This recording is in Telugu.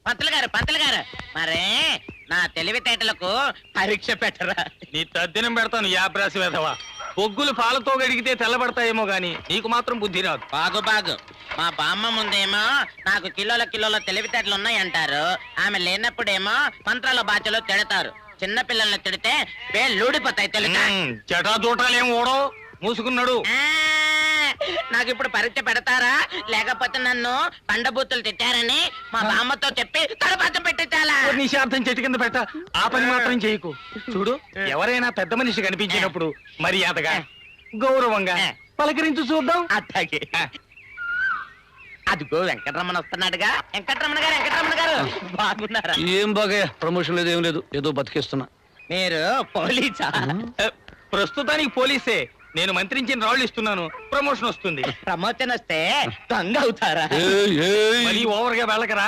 పంతులు గారు మరే నా తెలివితేటలకు పరీక్ష పెట్టరా? నీ తద్దినం పెడతాను యాబ్రాసి వెధవా. బొగ్గులు పాలతో గడిగితే తెల్లబడతాయేమో గాని నీకు మాత్రం బుద్ధి రాదు. బాగు మా బామ్మ ముందేమో నాకు కిలోల తెలివితేటలు ఉన్నాయంటారు. ఆమె లేనప్పుడేమో మంత్రాల బాధ్యలో తిడతారు. చిన్న పిల్లల్ని తిడితే పేర్లుడిపోతాయి తెలుసా? చెటా చూటాలేం ఓడో మూసుకున్నాడు. నాకు ఇప్పుడు పరీక్ష పెడతారా? లేకపోతే నన్ను పండబూతులు తిట్టారని మా బామ్మతో చెప్పి తడపచ్చ పెట్టించాలా? నిశార్థం చెట్టు కింద పెట్ట ఆ పని మాత్రం చేయకు. చూడు, ఎవరైనా పెద్ద మనిషి కనిపించినప్పుడు మర్యాదగా గౌరవంగా పలకరించి చూద్దాం. అట్లాగే. అదిగో వెంకటరమణ వస్తున్నాడుగా. వెంకటరమణ గారు బాగున్నారా? ఏం బాగా ప్రమోషన్ లేదు, ఏం లేదు, ఏదో బతికేస్తున్నా. మీరు పోలీసా? ప్రస్తుతానికి పోలీసే. నేను మంత్రించిన రాళ్ళు ఇస్తున్నాను, ప్రమోషన్ వస్తుంది. ప్రమోషన్ వస్తే దొంగ అవుతారా? మరి ఓవర్ గా వెళ్ళకరా.